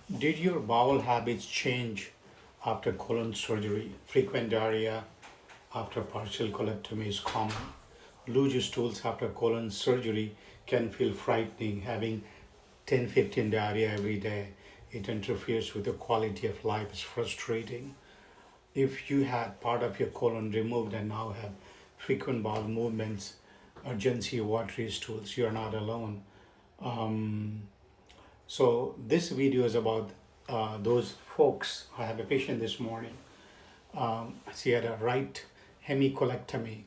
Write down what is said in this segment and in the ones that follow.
Did your bowel habits change after colon surgery? Frequent diarrhea after partial colectomy is common. Loose stools after colon surgery can feel frightening. Having 10-15 diarrhea every day, it interferes with the quality of life. It's frustrating. If you had part of your colon removed and now have frequent bowel movements, urgency, watery stools, you are not alone. So this video is about those folks. I have a patient this morning. She had a right hemicolectomy,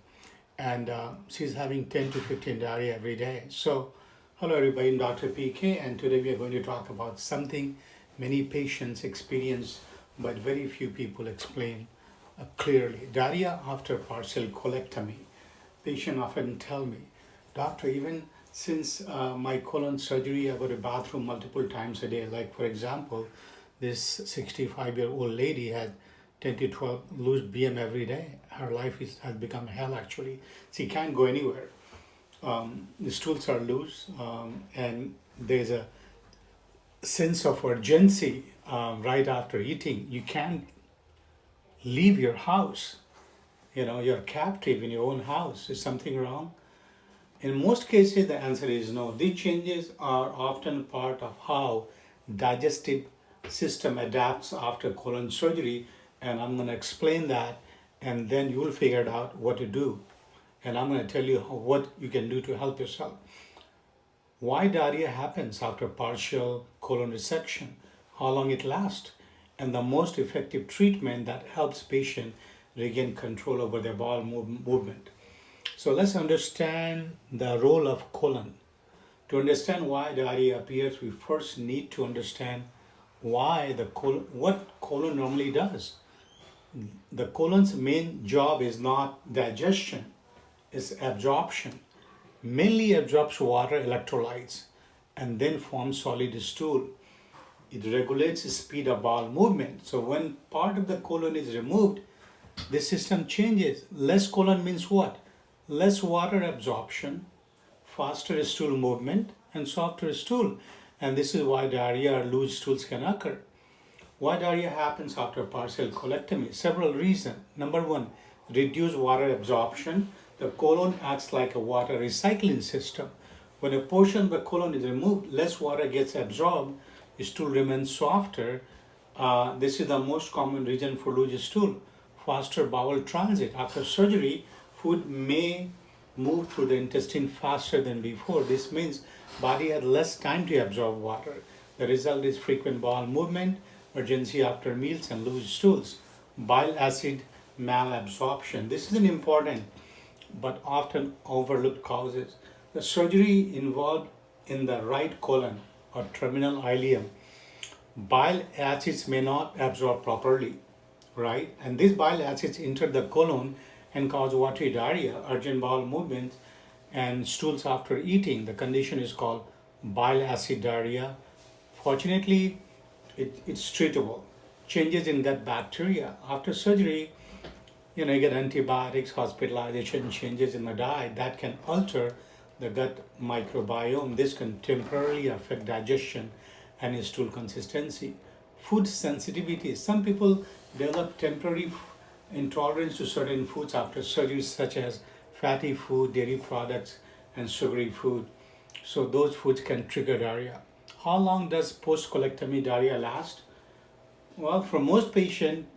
and she's having 10 to 15 diarrhea every day. So, hello everybody, I'm Dr. PK, and today we are going to talk about something many patients experience, but very few people explain clearly. Diarrhea after partial colectomy. Patients often tell me, doctor, even since my colon surgery, I go to bathroom multiple times a day. Like for example, this 65-year-old lady had 10 to 12 loose BM every day. Her life has become hell actually. She can't go anywhere. The stools are loose, and there's a sense of urgency right after eating. You can't leave your house. You know, you're captive in your own house. Is something wrong? In most cases, the answer is no. These changes are often part of how digestive system adapts after colon surgery, and I'm going to explain that, and then you will figure out what to do. And I'm going to tell you what you can do to help yourself. Why diarrhea happens after partial colon resection, how long it lasts, and the most effective treatment that helps patient regain control over their bowel movement. So let's understand the role of colon. To understand why diarrhea appears, we first need to understand why what colon normally does. The colon's main job is not digestion, it's absorption. Mainly absorbs water electrolytes and then forms solid stool. It regulates the speed of bowel movement. So when part of the colon is removed, the system changes. Less colon means what? Less water absorption, faster stool movement, and softer stool. And this is why diarrhea or loose stools can occur. Why diarrhea happens after partial colectomy? Several reasons. Number one, reduced water absorption. The colon acts like a water recycling system. When a portion of the colon is removed, less water gets absorbed, stool remains softer. This is the most common reason for loose stool. Faster bowel transit. After surgery, food may move through the intestine faster than before. This means body had less time to absorb water. The result is frequent bowel movement, urgency after meals, and loose stools. Bile acid malabsorption. This is an important but often overlooked causes. The surgery involved in the right colon or terminal ileum. Bile acids may not absorb properly, right? And these bile acids enter the colon and cause watery diarrhea, urgent bowel movements, and stools after eating. The condition is called bile acid diarrhea. Fortunately, it's treatable. Changes in gut bacteria. After surgery, you get antibiotics, hospitalization, changes in the diet that can alter the gut microbiome. This can temporarily affect digestion and stool consistency. Food sensitivity. Some people develop temporary intolerance to certain foods after surgery, such as fatty food, dairy products, and sugary food. So those foods can trigger diarrhea. How long does post-colectomy diarrhea last? Well, for most patients,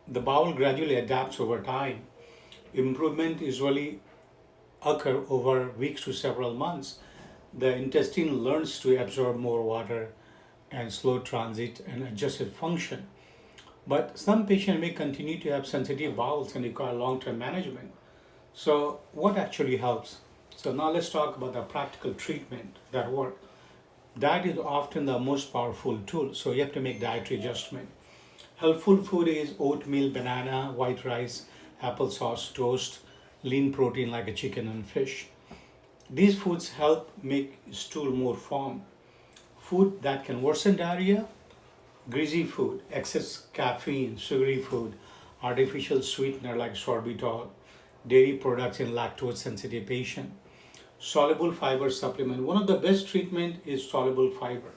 the bowel gradually adapts over time. Improvement usually occur over weeks to several months. The intestine learns to absorb more water and slow transit and adjust its function. But some patients may continue to have sensitive bowels and require long-term management. So what actually helps? So now let's talk about the practical treatment that work. Diet is often the most powerful tool, so you have to make dietary adjustment. Helpful food is oatmeal, banana, white rice, applesauce, toast, lean protein like a chicken and fish. These foods help make stool more firm. Food that can worsen diarrhea: greasy food, excess caffeine, sugary food, artificial sweetener like sorbitol, dairy products in lactose sensitive patient. Soluble fiber supplement. One of the best treatment is soluble fiber.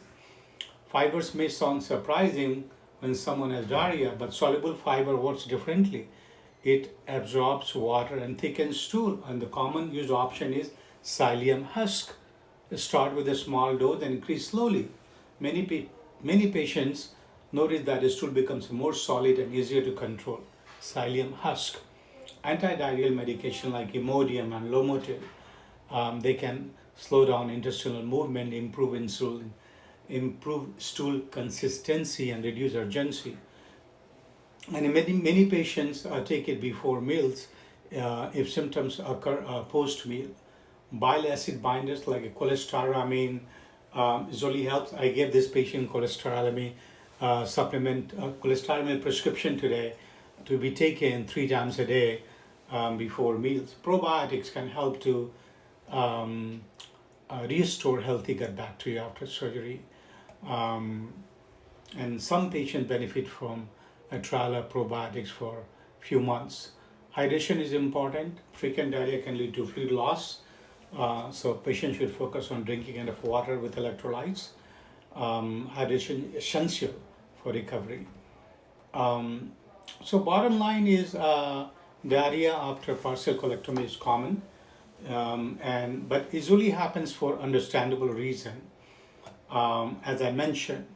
Fibers may sound surprising when someone has diarrhea, but soluble fiber works differently. It absorbs water and thickens stool, and the common used option is psyllium husk. Start with a small dose and increase slowly. Many patients notice that the stool becomes more solid and easier to control. Psyllium husk. Antidiarrheal medication like Imodium and Lomotil, they can slow down intestinal movement, improve stool consistency, and reduce urgency. And many patients take it before meals if symptoms occur post meal. Bile acid binders like cholestyramine usually helps. I gave this patient cholestyramine cholestyramine prescription today to be taken 3 times a day before meals. Probiotics can help to restore healthy gut bacteria after surgery. And some patients benefit from a trial of probiotics for few months. Hydration is important. Frequent diarrhea can lead to fluid loss. So patients should focus on drinking enough water with electrolytes. Hydration is essential for recovery. So bottom line is diarrhea after partial colectomy is common, but usually happens for understandable reason. As I mentioned,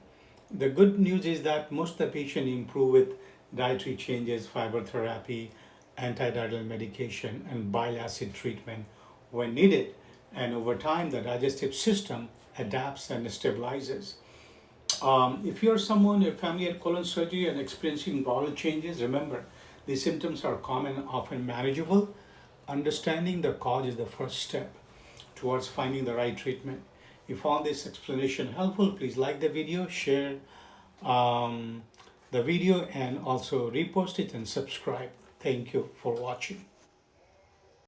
the good news is that most of the patient improve with dietary changes, fiber therapy, antidiarrheal medication, and bile acid treatment when needed. And over time, the digestive system adapts and stabilizes. If you're someone, your family had colon surgery and experiencing bowel changes, remember, these symptoms are common and often manageable. Understanding the cause is the first step towards finding the right treatment. If you found this explanation helpful, please like the video, share the video, and also repost it and subscribe. Thank you for watching.